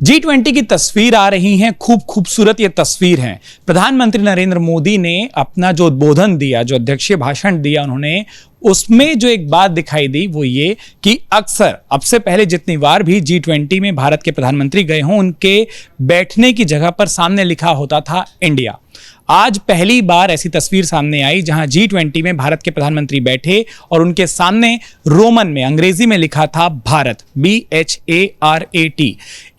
G20 की तस्वीर आ रही हैं, खूब खूबसूरत ये तस्वीर है। प्रधानमंत्री नरेंद्र मोदी ने अपना जो उद्बोधन दिया, जो अध्यक्षीय भाषण दिया उन्होंने, उसमें जो एक बात दिखाई दी वो ये कि अक्सर अब से पहले जितनी बार भी G20 में भारत के प्रधानमंत्री गए हों, उनके बैठने की जगह पर सामने लिखा होता था इंडिया। आज पहली बार ऐसी तस्वीर सामने आई जहां G20 में भारत के प्रधानमंत्री बैठे और उनके सामने रोमन में, अंग्रेजी में लिखा था भारत, BHARAT।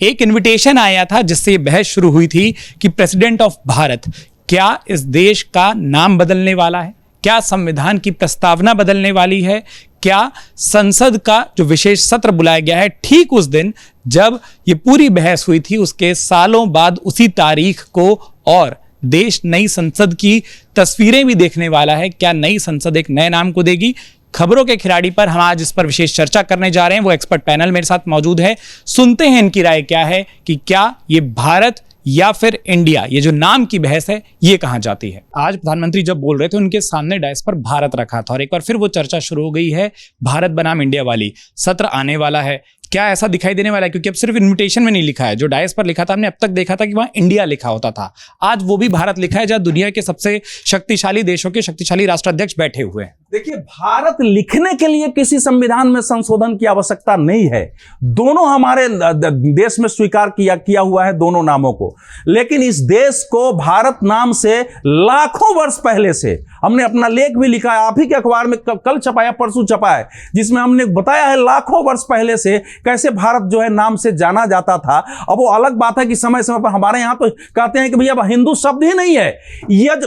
एक इनविटेशन आया था जिससे यह बहस शुरू हुई थी कि प्रेसिडेंट ऑफ भारत क्या इस देश का नाम बदलने वाला है, क्या संविधान की प्रस्तावना बदलने वाली है, क्या संसद का जो विशेष सत्र बुलाया गया है ठीक उस दिन जब ये पूरी बहस हुई थी, उसके सालों बाद उसी तारीख को, और देश नई संसद की तस्वीरें भी देखने वाला है। क्या नई संसद एक नए नाम को देगी? खबरों के खिलाड़ी पर हम आज इस पर विशेष चर्चा करने जा रहे हैं। वो एक्सपर्ट पैनल मेरे साथ मौजूद है, सुनते हैं इनकी राय क्या है कि क्या ये भारत या फिर इंडिया, ये जो नाम की बहस है, ये कहां जाती है। आज प्रधानमंत्री जब बोल रहे थे उनके सामने डायस पर भारत रखा था और एक बार फिर वो चर्चा शुरू हो गई है, भारत बनाम इंडिया वाली। सत्र आने वाला है, क्या ऐसा दिखाई देने वाला है? क्योंकि अब सिर्फ इन्विटेशन में नहीं लिखा है, जो डायस पर लिखा था हमने अब तक देखा था कि वहां इंडिया लिखा होता था, आज वो भी भारत लिखा है, जहां दुनिया के सबसे शक्तिशाली देशों के शक्तिशाली राष्ट्राध्यक्ष बैठे हुए हैं। देखिए, भारत लिखने के लिए किसी संविधान में संशोधन की आवश्यकता नहीं है। दोनों हमारे देश में स्वीकार किया हुआ है, दोनों नामों को। लेकिन इस देश को भारत नाम से लाखों वर्ष पहले से, हमने अपना लेख भी लिखा है, आप ही के अखबार में कल छपाया, परसों छपा है, जिसमें हमने बताया है लाखों वर्ष पहले से कैसे भारत जो है नाम से जाना जाता था। अब वो अलग बात है कि समय समय पर हमारे यहां तो कहते हैं कि भैया हिंदू शब्द ही नहीं है।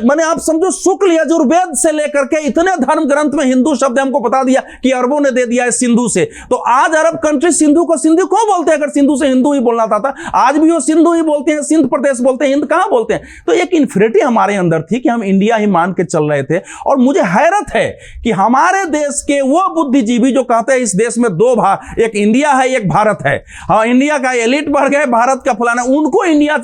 मैंने आप समझो, शुक्ल यजुर्वेद से लेकर के इतने धर्म ग्रंथ में हिंदू शब्द हमको बता दिया कि अरबों ने दे दिया है सिंधु से। तो आज अरब कंट्री सिंधु को सिंधु क्यों बोलते हैं? अगर सिंधु से हिंदू ही बोलना था, आज भी वो सिंधु ही बोलते हैं, सिंध प्रदेश बोलते हैं, हिंद कहां बोलते हैं? तो एक इन्फिनिटी हमारे अंदर थी कि हम इंडिया ही मान के चल रहे थे। और मुझे हैरत है कि हमारे देश के वो बुद्धिजीवी जो कहते हैं इस देश में दो एक इंडिया है, एक भारत है। हाँ, इंडिया का एलिट बढ़ गया, भारत का फलाना, उनको इंडिया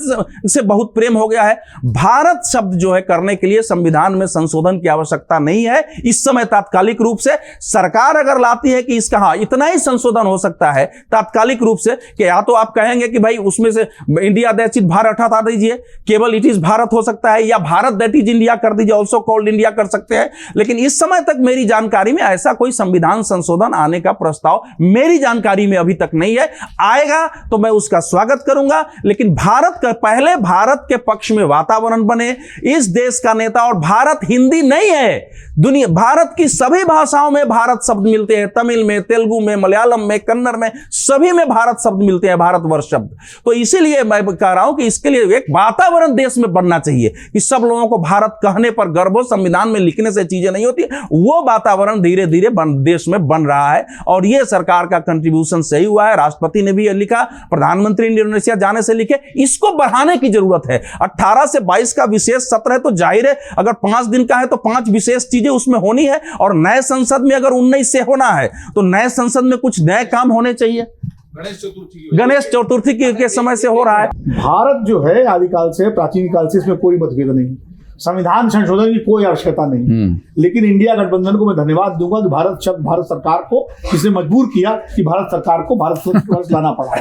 से बहुत प्रेम हो गया है। भारत शब्द जो है करने के लिए संविधान में संशोधन की आवश्यकता नहीं है इस समय। तात्कालिक रूप से सरकार अगर लाती है कि इसका हाँ इतना ही संशोधन हो सकता है तात्कालिक रूप से, कि या तो आप कहेंगे कि भाई उसमें से इंडिया दैट इज भारत हटा दीजिए, केवल इट इज भारत हो सकता है, या भारत दैट इज इंडिया कर दीजिए, ऑल्सो कॉल्ड इंडिया कर सकते हैं। लेकिन इस समय तक मेरी जानकारी में ऐसा कोई संविधान संशोधन आने का प्रस्ताव मेरी जानकारी में अभी तक नहीं है। आएगा तो मैं उसका स्वागत करूंगा, लेकिन भारत का पहले भारत के पक्ष में वातावरण बने, इस देश का नेता। और भारत हिंदी नहीं है, दुनिया भारत की सभी भाषाओं में भारत शब्द मिलते हैं, तमिल में, तेलुगु में, मलयालम में, कन्नड़ में, सभी में भारत शब्द मिलते हैं, भारतवर्ष शब्द। तो इसीलिए मैं कह रहा हूं कि इसके लिए एक वातावरण देश में बनना चाहिए कि सब लोगों को भारत कहने पर गर्व हो। संविधान में लिखने से चीजें नहीं होती, वो वातावरण धीरे धीरे देश में बन रहा है और ये सरकार का कंट्रीब्यूशन सही हुआ है। राष्ट्रपति ने भी लिखा, प्रधानमंत्री इंडोनेशिया जाने से लिखे, इसको बढ़ाने की जरूरत है। 18 से 22 का विशेष सत्र है, तो जाहिर है अगर 5 दिन का है तो 5 विशेष चीजें उसमें होनी है। और नए संसद में अगर 19 से होना है तो नए संसद में कुछ नए काम होने चाहिए। गणेश चतुर्थी के समय से हो रहा है। भारत जो है आदिकाल से, प्राचीन काल से, इसमें कोई मतभेद नहीं, संविधान संशोधन की कोई आवश्यकता नहीं। लेकिन इंडिया गठबंधन को मैं धन्यवाद दूंगा कि भारत शब्द भारत सरकार को इसने मजबूर किया कि भारत सरकार को भारत लाना पड़ा।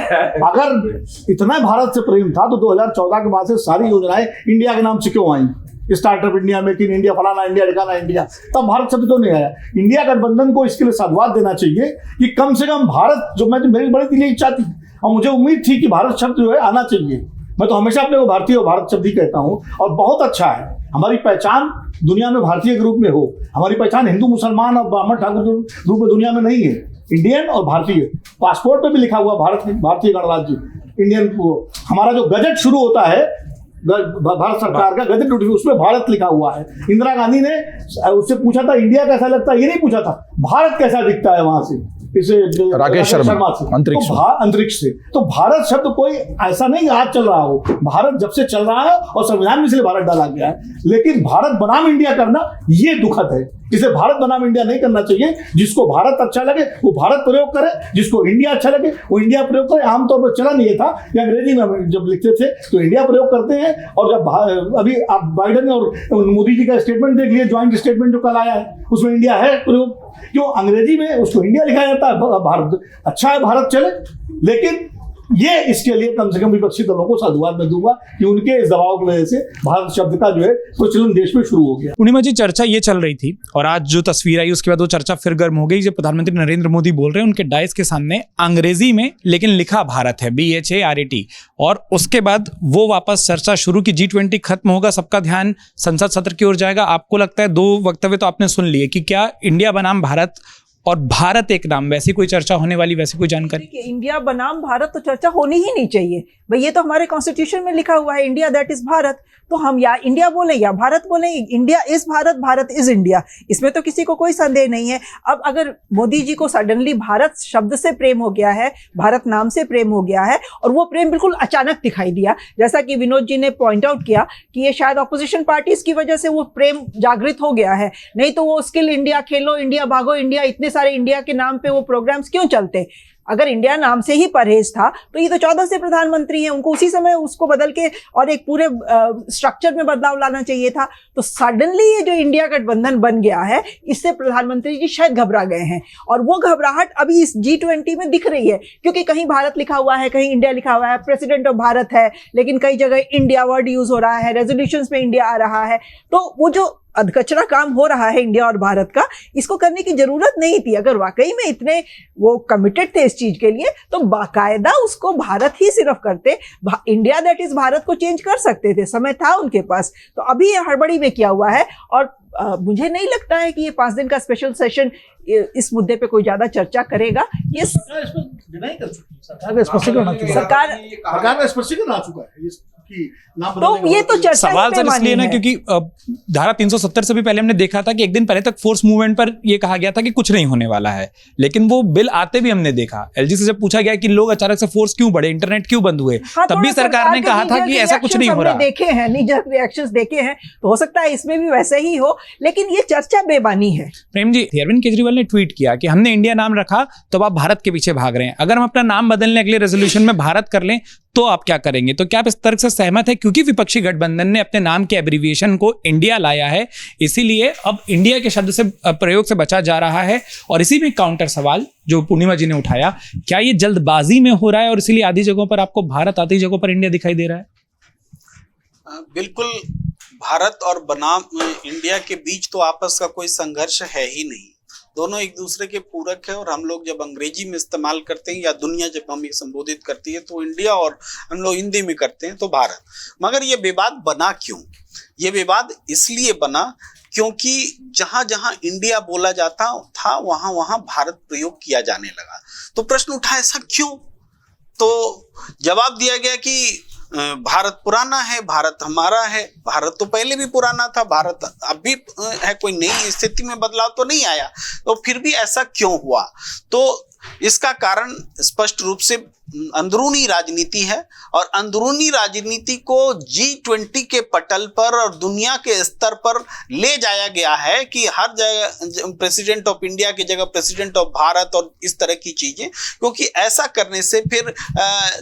अगर इतना भारत से प्रेम था तो 2014 के बाद से सारी योजनाएं इंडिया के नाम से क्यों आई? Startup India, make in India, फलाना इंडिया, ठिकाना इंडिया, तब भारत शब्द क्यों नहीं आया? इंडिया गठबंधन को इसके लिए साधुवाद देना चाहिए कि कम से कम भारत, जो मैं मेरी बड़ी दिली इच्छा थी और मुझे उम्मीद थी कि भारत शब्द जो है आना चाहिए। मैं तो हमेशा अपने को भारतीय और भारत शब्द ही कहता हूँ और बहुत अच्छा है हमारी पहचान दुनिया में भारतीय के रूप में हो। हमारी पहचान हिंदू, मुसलमान और ब्राह्मण ठाकुर के रूप में दुनिया में नहीं है, इंडियन और भारतीय। पासपोर्ट पे भी लिखा हुआ भारतीय गणराज्य इंडियन। हमारा जो गजट शुरू होता है भारत सरकार का गजट, उसमें भारत लिखा हुआ है। इंदिरा गांधी ने उससे पूछा था इंडिया कैसा लगता है, ये नहीं पूछा था भारत कैसा दिखता है वहां से, इसे राकेश शर्मा से अंतरिक्ष से। तो भारत शब्द कोई ऐसा नहीं आज चल रहा हो, भारत जब से चल रहा है और संविधान में इसलिए भारत डाला गया है। लेकिन भारत बनाम इंडिया करना ये दुखद है, इसे भारत बनाम इंडिया नहीं करना चाहिए। जिसको भारत अच्छा लगे वो भारत प्रयोग करे, जिसको इंडिया अच्छा लगे वो इंडिया प्रयोग करे। आमतौर पर चलन ये था कि अंग्रेजी में जब लिखते थे तो इंडिया प्रयोग करते हैं, और जब अभी आप बाइडेन और मोदी जी का स्टेटमेंट देख लिए, ज्वाइंट स्टेटमेंट जो कल आया है, उसमें इंडिया है प्रयोग। क्यों अंग्रेजी में उसको इंडिया लिखा जाता है? भारत अच्छा है, भारत चले। लेकिन ये इसके लिए कम से कम विपक्षी दलों को साधुवाद मैं दूंगा कि उनके इस दबाव की वजह से भारत शब्द का जो है प्रचलन देश में शुरू हो गया। पूर्णिमा जी, चर्चा ये चल रही थी और आज जो तस्वीर आई उसके बाद वो चर्चा फिर गर्म हो गई जब प्रधानमंत्री नरेंद्र मोदी बोल रहे हैं उनके डायस के सामने अंग्रेजी में लेकिन लिखा भारत है, BHARAT, और उसके बाद वो वापस चर्चा शुरू की, G20 खत्म होगा, सबका ध्यान संसद सत्र की ओर जाएगा। आपको लगता है, 2 वक्तव्य तो आपने सुन लिए, कि क्या इंडिया बनाम भारत और भारत एक नाम, वैसी कोई चर्चा होने वाली, वैसी कोई जानकारी? इंडिया बनाम भारत तो चर्चा होनी ही नहीं चाहिए भाई, ये तो हमारे कॉन्स्टिट्यूशन में लिखा हुआ है, इंडिया दैट इज भारत। तो हम या इंडिया बोले या भारत बोले, India is Bharat, Bharat is India, इसमें तो किसी को कोई संदेह नहीं है। अब अगर मोदी जी को सडनली भारत शब्द से प्रेम हो गया है, भारत नाम से प्रेम हो गया है, और वो प्रेम बिल्कुल अचानक दिखाई दिया, जैसा कि विनोद जी ने पॉइंट आउट किया कि ये शायद ऑपोजिशन पार्टीज की वजह से वो प्रेम जागृत हो गया है, नहीं तो वो स्किल इंडिया, खेलो इंडिया, भागो इंडिया, इतने सारे इंडिया के नाम पे वो प्रोग्राम्स क्यों चलते? अगर इंडिया नाम से ही परहेज था तो ये तो 14 से प्रधानमंत्री हैं, उनको उसी समय उसको बदल के और एक पूरे स्ट्रक्चर में बदलाव लाना चाहिए था। तो सडनली ये जो इंडिया गठबंधन बन गया है, इससे प्रधानमंत्री जी शायद घबरा गए हैं, और वो घबराहट अभी इस G20 में दिख रही है, क्योंकि कहीं भारत लिखा हुआ है, कहीं इंडिया लिखा हुआ है, प्रेसिडेंट ऑफ भारत है, लेकिन कई जगह इंडिया वर्ड यूज हो रहा है, रेजोल्यूशंस में इंडिया आ रहा है। तो वो जो अधकचरा काम हो रहा है इंडिया और भारत का, इसको करने की जरूरत नहीं थी। अगर वाकई में इतने वो कमिटेड थे इस चीज के लिए, तो बाकायदा उसको भारत ही सिर्फ करते, इंडिया दैट इज भारत को चेंज कर सकते थे, समय था उनके पास। तो अभी ये हड़बड़ी में किया हुआ है, और मुझे नहीं लगता है कि ये 5 दिन का स्पेशल सेशन इस मुद्दे पे कोई ज्यादा चर्चा करेगा। ये सरकार का स्पष्टीकरण आ चुका है कि तो ये तो चर्चा सवाल सर इसलिए ना, क्योंकि धारा 370 से भी पहले हमने देखा था कि एक दिन पहले तक फोर्स मूवमेंट पर ये कहा गया था कि कुछ नहीं होने वाला है, लेकिन वो बिल आते भी हमने देखा। एलजी से जब पूछा गया कि लोग अचानक से फोर्स क्यों बढ़े, इंटरनेट क्यों बंद हुए, तब भी सरकार ने कहा था कि ऐसा कुछ नहीं हो रहा। देखे हैं नीजक रिएक्शंस देखे हैं, तो हो सकता है इसमें भी वैसे ही हो, लेकिन ये चर्चा बेमानी है। प्रेम जी, अरविंद केजरीवाल ने ट्वीट किया कि हमने इंडिया नाम रखा तो आप भारत के पीछे भाग रहे हैं, अगर हम अपना नाम बदलने अगले रेजोल्यूशन में भारत कर लें तो आप क्या करेंगे? तो क्या आप इस तर्क से सहमत है? क्योंकि विपक्षी गठबंधन ने अपने नाम के एब्रीविएशन को इंडिया लाया है, इसीलिए अब इंडिया के शब्द से प्रयोग से बचा जा रहा है। और इसी में काउंटर सवाल जो पूर्णिमा जी ने उठाया, क्या ये जल्दबाजी में हो रहा है और इसीलिए आधी जगहों पर आपको भारत, आधी जगहों पर इंडिया दिखाई दे रहा है? बिल्कुल, भारत और बनाम इंडिया के बीच तो आपस का कोई संघर्ष है ही नहीं, दोनों एक दूसरे के पूरक है। और हम लोग जब अंग्रेजी में इस्तेमाल करते हैं या दुनिया जब हमें संबोधित करती है तो इंडिया, और हम लोग हिंदी में करते हैं तो भारत। मगर ये विवाद बना क्यों? ये विवाद इसलिए बना क्योंकि जहां जहां इंडिया बोला जाता था वहां वहां भारत प्रयोग किया जाने लगा। तो प्रश्न उठा, ऐसा क्यों? तो जवाब दिया गया कि भारत पुराना है, भारत हमारा है। भारत तो पहले भी पुराना था, भारत अब भी है, कोई नई स्थिति में बदलाव तो नहीं आया। तो फिर भी ऐसा क्यों हुआ? तो इसका कारण स्पष्ट रूप से अंदरूनी राजनीति है, और अंदरूनी राजनीति को G20 के पटल पर और दुनिया के स्तर पर ले जाया गया है कि हर जगह प्रेसिडेंट ऑफ इंडिया की जगह प्रेसिडेंट ऑफ भारत और इस तरह की चीजें, क्योंकि ऐसा करने से फिर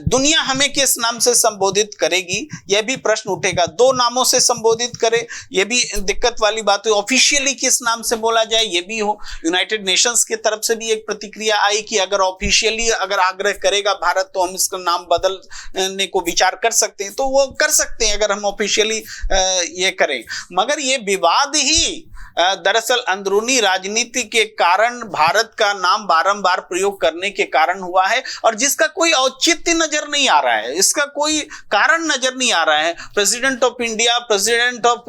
दुनिया हमें किस नाम से संबोधित करेगी, यह भी प्रश्न उठेगा। 2 नामों से संबोधित करे, यह भी दिक्कत वाली बात है। ऑफिशियली किस नाम से बोला जाए, यह भी हो। यूनाइटेड नेशंस की तरफ से भी एक प्रतिक्रिया आई कि अगर ऑफिशियली अगर आग्रह करेगा भारत तो हम इसका नाम बदलने को विचार कर सकते हैं, तो वो कर सकते हैं अगर हम ऑफिशियली ये करें। मगर ये विवाद ही दरअसल अंदरूनी राजनीति के कारण भारत का नाम बारंबार प्रयोग करने के कारण हुआ है, और जिसका कोई औचित्य नजर नहीं आ रहा है, इसका कोई कारण नजर नहीं आ रहा है। President of India, president of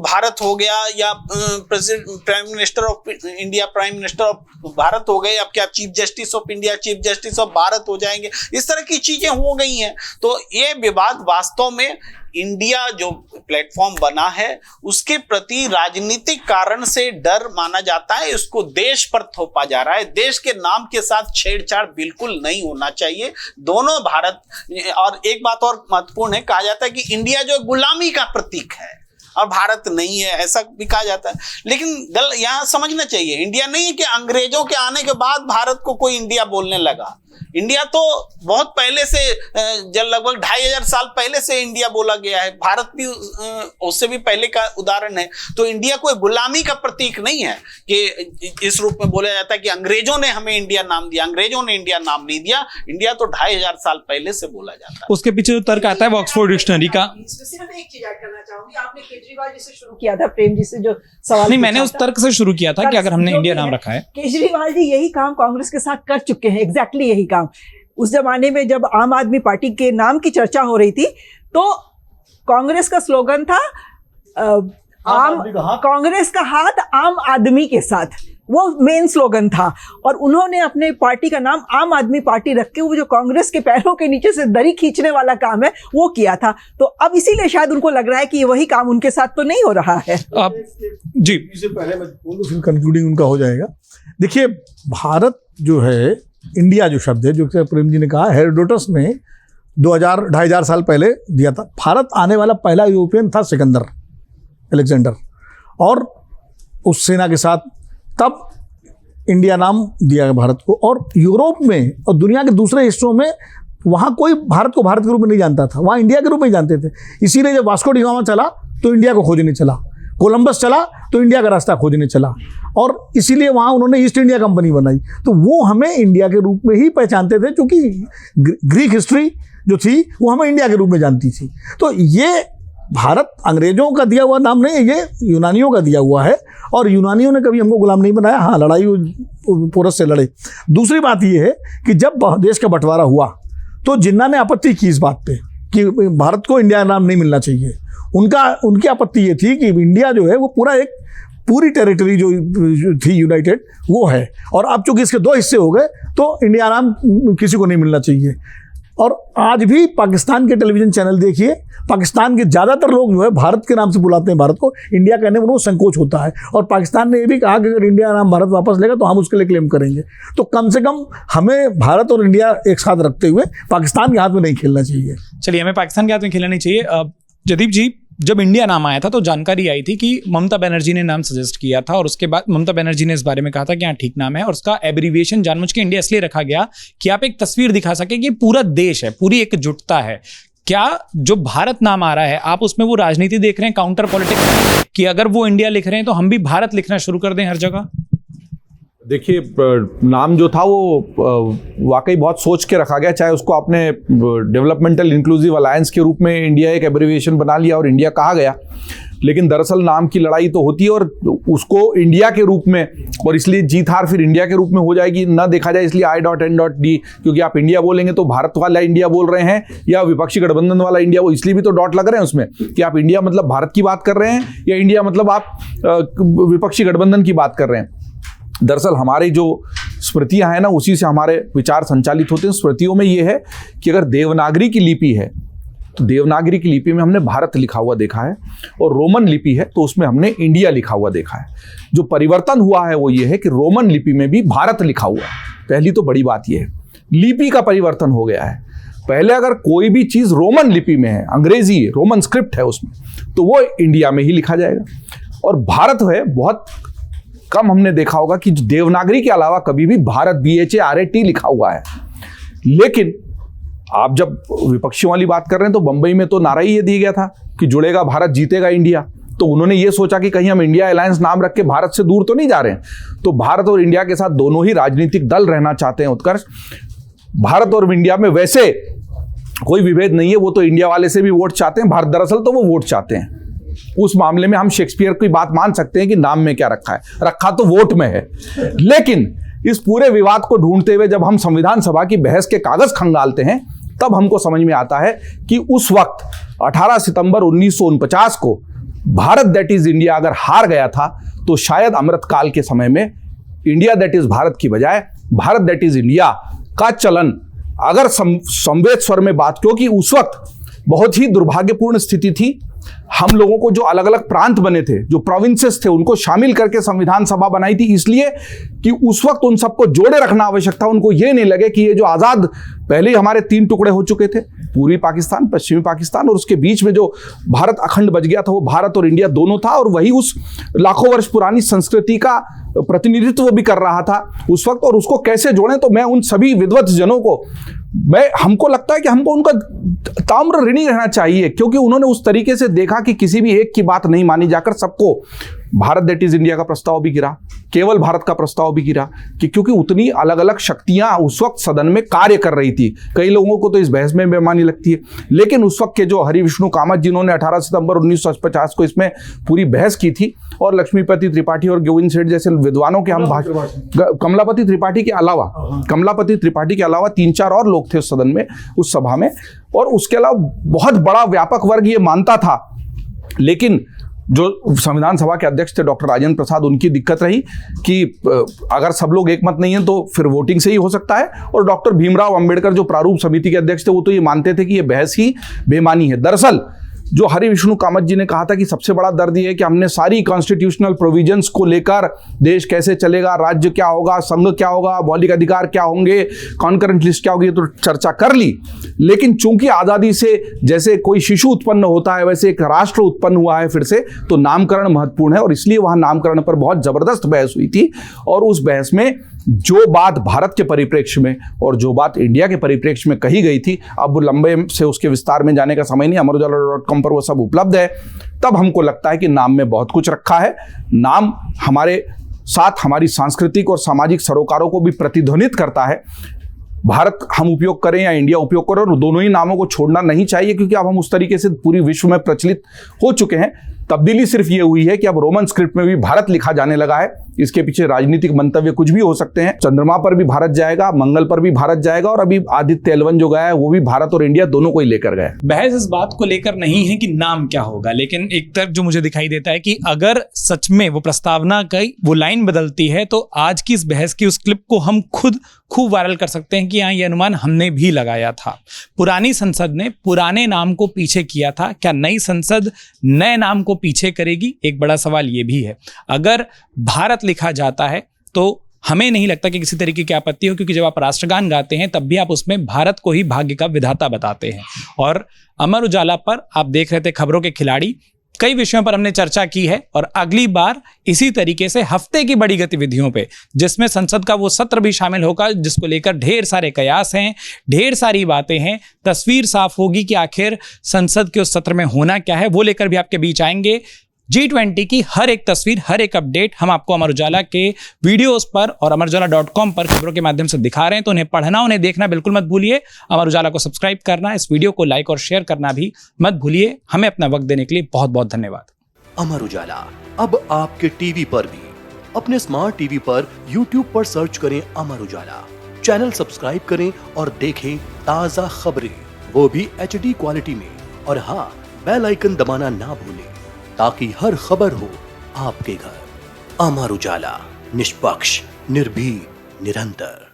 Bharat हो गया, या prime minister of India, prime minister of Bharat हो गए। अब क्या chief justice of India, chief justice of Bharat हो जाएंगे? इस तरह की चीजें हो गई हैं। तो ये विवाद वास्तव में इंडिया जो प्लेटफॉर्म बना है उसके प्रति राजनीतिक कारण से डर माना जाता है, इसको देश पर थोपा जा रहा है। देश के नाम के साथ छेड़छाड़ बिल्कुल नहीं होना चाहिए। दोनों भारत, और एक बात और महत्वपूर्ण है, कहा जाता है कि इंडिया जो गुलामी का प्रतीक है और भारत नहीं है, ऐसा भी कहा जाता है। लेकिन यहाँ समझना चाहिए, इंडिया नहीं है कि अंग्रेजों के आने के बाद भारत को कोई इंडिया बोलने लगा। इंडिया तो बहुत पहले से जब लगभग 2500 साल पहले से इंडिया बोला गया है। भारत भी उससे भी पहले का उदाहरण है। तो इंडिया कोई गुलामी का प्रतीक नहीं है कि इस रूप में बोला जाता है कि अंग्रेजों ने हमें इंडिया नाम दिया। अंग्रेजों ने इंडिया नाम नहीं दिया, इंडिया तो 2500 साल पहले से बोला जाता है। उसके पीछे जो तर्क आता है वो ऑक्सफोर्ड डिक्शनरी का। सिर्फ एक चीज ऐड करना चाहूंगी, आपने केजरीवाल जी से शुरू किया था, प्रेम जी से जो सवाल नहीं, मैंने उस तर्क से शुरू किया था कि अगर हमने इंडिया नाम रखा है। केजरीवाल जी यही काम कांग्रेस के साथ कर चुके हैं, एग्जैक्टली यही काम। उस जमाने में जब आम आदमी पार्टी के नाम की चर्चा हो रही थी तो कांग्रेस का स्लोगन था कांग्रेस का हाथ आम आदमी के साथ, वो मेन स्लोगन था। और उन्होंने अपने पार्टी का नाम आम आदमी पार्टी रख के वो जो कांग्रेस के पैरों के नीचे से दरी खींचने वाला काम है वो किया था। तो अब इसीलिए शायद उनको लग रहा है कि ये वही काम उनके साथ तो नहीं हो रहा है। अब जी इससे पहले मैं बोलूं, फिर कंक्लूडिंग उनका हो जाएगा। देखिए, भारत जो है, इंडिया जो शब्द है, जो प्रेम जी ने कहा, हेरोडोटस ने 2500 साल पहले दिया था। भारत आने वाला पहला यूरोपियन था सिकंदर, अलेक्जेंडर, और उस सेना के साथ तब इंडिया नाम दिया गया भारत को। और यूरोप में और दुनिया के दूसरे हिस्सों में वहाँ कोई भारत को भारत के रूप में नहीं जानता था, वहाँ इंडिया के रूप में ही जानते थे। इसीलिए जब वास्को डी गामा चला तो इंडिया को खोजने चला, कोलंबस चला तो इंडिया का रास्ता खोजने चला, और इसीलिए वहाँ उन्होंने ईस्ट इंडिया कंपनी बनाई। तो वो हमें इंडिया के रूप में ही पहचानते थे, क्योंकि ग्रीक हिस्ट्री जो थी वो हमें इंडिया के रूप में जानती थी। तो ये भारत अंग्रेजों का दिया हुआ नाम नहीं है, ये यूनानियों का दिया हुआ है, और यूनानियों ने कभी हमको गुलाम नहीं बनाया। हाँ, लड़ाई पोरस से लड़े। दूसरी बात ये है कि जब देश का बंटवारा हुआ तो जिन्ना ने आपत्ति की इस बात पे कि भारत को इंडिया नाम नहीं मिलना चाहिए। उनकी आपत्ति ये थी कि इंडिया जो है वो पूरी टेरिटरी जो थी यूनाइटेड वो है, और अब चूंकि इसके 2 हिस्से हो गए तो इंडिया नाम किसी को नहीं मिलना चाहिए। और आज भी पाकिस्तान के टेलीविजन चैनल देखिए, पाकिस्तान के ज़्यादातर लोग जो है भारत के नाम से बुलाते हैं भारत को, इंडिया कहने में उनको संकोच होता है। और पाकिस्तान ने ये भी कहा कि अगर इंडिया नाम भारत वापस लेगा तो हम उसके लिए क्लेम करेंगे। तो कम से कम हमें भारत और इंडिया एक साथ रखते हुए पाकिस्तान के हाथ में नहीं खेलना चाहिए। चलिए, हमें पाकिस्तान के हाथ में खेलना नहीं चाहिए। जदीप जी, जब इंडिया नाम आया था तो जानकारी आई थी कि ममता बनर्जी ने नाम सजेस्ट किया था, और उसके बाद ममता बनर्जी ने इस बारे में कहा था कि हाँ ठीक नाम है, और उसका एब्रीविएशन जानबूझ के इंडिया इसलिए रखा गया कि आप एक तस्वीर दिखा सके कि पूरा देश है, पूरी एकजुटता है। क्या जो भारत नाम आ रहा है, आप उसमें वो राजनीति देख रहे हैं, काउंटर पॉलिटिक्स, कि अगर वो इंडिया लिख रहे हैं तो हम भी भारत लिखना शुरू कर दें हर जगह? देखिए, नाम जो था वो वाकई बहुत सोच के रखा गया। चाहे उसको आपने डेवलपमेंटल इंक्लूसिव अलायंस के रूप में इंडिया एक एब्रिविएशन बना लिया और इंडिया कहा गया, लेकिन दरअसल नाम की लड़ाई तो होती है, और उसको इंडिया के रूप में, और इसलिए जीत हार फिर इंडिया के रूप में हो जाएगी ना देखा जाए। इसलिए I.N.D, क्योंकि आप इंडिया बोलेंगे तो भारत वाला इंडिया बोल रहे हैं या विपक्षी गठबंधन वाला इंडिया, वो इसलिए भी तो डॉट लग रहे हैं उसमें कि आप इंडिया मतलब भारत की बात कर रहे हैं या इंडिया मतलब आप विपक्षी गठबंधन की बात कर रहे हैं। दरअसल हमारी जो स्मृतियां हैं ना, उसी से हमारे विचार संचालित होते हैं। स्मृतियों में ये है कि अगर देवनागरी की लिपि है तो देवनागरी की लिपि में हमने भारत लिखा हुआ देखा है, और रोमन लिपि है तो उसमें हमने इंडिया लिखा हुआ देखा है। जो परिवर्तन हुआ है वो ये है कि रोमन लिपि में भी भारत लिखा हुआ है। पहली तो बड़ी बात ये है, लिपि का परिवर्तन हो गया है। पहले अगर कोई भी चीज़ रोमन लिपि में है, अंग्रेजी रोमन स्क्रिप्ट है उसमें, तो वो इंडिया में ही लिखा जाएगा। और भारत है, बहुत कम हमने देखा होगा कि देवनागरी के अलावा कभी भी भारत BHARAT लिखा हुआ है। लेकिन आप जब विपक्षियों वाली बात कर रहे हैं तो बंबई में तो नारा ही ये दिया गया था कि जुड़ेगा भारत जीतेगा इंडिया। तो उन्होंने ये सोचा कि कहीं हम इंडिया अलायंस नाम रख के भारत से दूर तो नहीं जा रहे हैं। तो भारत और इंडिया के साथ दोनों ही राजनीतिक दल रहना चाहते हैं उत्कर्ष। भारत और इंडिया में वैसे कोई विभेद नहीं है, वो तो इंडिया वाले से भी वोट चाहते हैं, भारत दरअसल तो वो वोट चाहते हैं। उस मामले में हम शेक्सपियर की बात मान सकते हैं कि नाम में क्या रखा है, रखा तो वोट में है। लेकिन इस पूरे विवाद को ढूंढते हुए जब हम संविधान सभा की बहस के कागज खंगालते हैं तब हमको समझ में आता है कि उस वक्त 18 सितंबर 1949 को भारत दैट इज इंडिया अगर हार गया था तो शायद अमृतकाल के समय में इंडिया दैट इज भारत की बजाय भारत दैट इज इंडिया का चलन अगर संवेद स्वर में बात, क्योंकि उस वक्त बहुत ही दुर्भाग्यपूर्ण स्थिति थी। हम लोगों को जो अलग अलग प्रांत बने थे, जो प्रोविंसेस थे, उनको शामिल करके संविधान सभा बनाई थी, इसलिए कि उस वक्त उन सबको जोड़े रखना आवश्यक था। उनको ये नहीं लगे कि ये जो आज़ाद, पहले ही हमारे 3 टुकड़े हो चुके थे, पूर्वी पाकिस्तान, पश्चिमी पाकिस्तान, और उसके बीच में जो भारत अखंड बच गया था वो भारत और इंडिया दोनों था, और वही उस लाखों वर्ष पुरानी संस्कृति का प्रतिनिधित्व भी कर रहा था उस वक्त, और उसको कैसे जोड़ें। तो मैं उन सभी विद्वत जनों को, हमको लगता है कि हमको उनका ताम्र ऋणी रहना चाहिए, क्योंकि उन्होंने उस तरीके से देखा कि किसी भी एक की बात नहीं मानी जाकर सबको, भारत दैट इज इंडिया का प्रस्ताव भी गिरा, केवल भारत का प्रस्ताव भी गिरा, कि क्योंकि उतनी अलग अलग शक्तियां उस वक्त सदन में कार्य कर रही थी। कई लोगों को तो इस बहस में बेमानी लगती है, लेकिन उस वक्त के जो हरि विष्णु कामत, जिन्होंने 18 सितंबर 1950 को इसमें पूरी बहस की थी, और लक्ष्मीपति त्रिपाठी और गोविंद सेठ जैसे विद्वानों के हम कमलापति त्रिपाठी के अलावा 3-4 और लोग थे उस सदन में, उस सभा में, और उसके अलावा बहुत बड़ा व्यापक वर्ग ये मानता था। लेकिन जो संविधान सभा के अध्यक्ष थे डॉक्टर राजेंद्र प्रसाद, उनकी दिक्कत रही कि अगर सब लोग एक मत नहीं है तो फिर वोटिंग से ही हो सकता है, और डॉक्टर भीमराव अंबेडकर जो प्रारूप समिति के अध्यक्ष थे, वो तो ये मानते थे कि ये बहस ही बेमानी है। दरअसल जो हरि विष्णु कामत जी ने कहा था कि सबसे बड़ा दर्द ये है कि हमने सारी कॉन्स्टिट्यूशनल प्रोविजंस को लेकर, देश कैसे चलेगा, राज्य क्या होगा, संघ क्या होगा, मौलिक अधिकार क्या होंगे, कॉन्करेंट लिस्ट क्या होगी, तो चर्चा कर ली। लेकिन चूंकि आज़ादी से जैसे कोई शिशु उत्पन्न होता है, वैसे एक राष्ट्र उत्पन्न हुआ है फिर से, तो नामकरण महत्वपूर्ण है, और इसलिए वहाँ नामकरण पर बहुत जबरदस्त बहस हुई थी। और उस बहस में जो बात भारत के परिप्रेक्ष्य में और जो बात इंडिया के परिप्रेक्ष्य में कही गई थी, अब लंबे से उसके विस्तार में जाने का समय नहीं, अमरउजाला.com पर वो सब उपलब्ध है। तब हमको लगता है कि नाम में बहुत कुछ रखा है। नाम हमारे साथ हमारी सांस्कृतिक और सामाजिक सरोकारों को भी प्रतिध्वनित करता है। भारत हम उपयोग करें या इंडिया उपयोग करें, और दोनों ही नामों को छोड़ना नहीं चाहिए, क्योंकि अब हम उस तरीके से पूरी विश्व में प्रचलित हो चुके हैं। तब्दीली सिर्फ ये हुई है कि अब रोमन स्क्रिप्ट में भी भारत लिखा जाने लगा है। इसके पीछे राजनीतिक मंतव्य कुछ भी हो सकते हैं। चंद्रमा पर भी भारत जाएगा, मंगल पर भी भारत जाएगा, और अभी आदित्य L1 जो गया है वो भी भारत और इंडिया दोनों को ही लेकर गया। बहस इस बात को लेकर नहीं है कि नाम क्या होगा, लेकिन एक तरफ जो मुझे दिखाई देता है कि अगर सच में वो प्रस्तावना की वो लाइन बदलती है, तो आज की इस बहस की उस क्लिप को हम खुद खूब वायरल कर सकते हैं कि हाँ, ये अनुमान हमने भी लगाया था। पुरानी संसद ने पुराने नाम को पीछे किया था, क्या नई संसद नए नाम को पीछे करेगी? एक बड़ा सवाल ये भी है। अगर भारत लिखा जाता है तो हमें नहीं लगता कि किसी तरीके की आपत्ति हो, क्योंकि जब आप राष्ट्रगान गाते हैं तब भी आप उसमें भारत को ही भाग्य का विधाता बताते हैं। और अमर उजाला पर आप देख रहे थे खबरों के खिलाड़ी, कई विषयों पर हमने चर्चा की है, और अगली बार इसी तरीके से हफ्ते की बड़ी गतिविधियों पे, जिसमें संसद का वो सत्र भी शामिल होगा, जिसको लेकर ढेर सारे कयास हैं, ढेर सारी बातें हैं, तस्वीर साफ होगी कि आखिर संसद के उस सत्र में होना क्या है, वो लेकर भी आपके बीच आएंगे। G20 की हर एक तस्वीर, हर एक अपडेट हम आपको अमर उजाला के वीडियोस पर और अमरउजाला.com पर खबरों के माध्यम से दिखा रहे हैं, तो उन्हें पढ़ना, उन्हें देखना बिल्कुल मत भूलिए। अमर उजाला को सब्सक्राइब करना, इस वीडियो को लाइक और शेयर करना भी मत भूलिए। हमें अपना वक्त देने के लिए बहुत बहुत धन्यवाद। अमर उजाला अब आपके टीवी पर भी। अपने स्मार्ट टीवी पर YouTube पर सर्च करें अमर उजाला, चैनल सब्सक्राइब करें और देखें ताजा खबरें, वो भी HD क्वालिटी में। और हाँ, बेल आइकन दबाना ना भूलें, ताकि हर खबर हो आपके घर। अमर उजाला, निष्पक्ष, निर्भीक, निरंतर।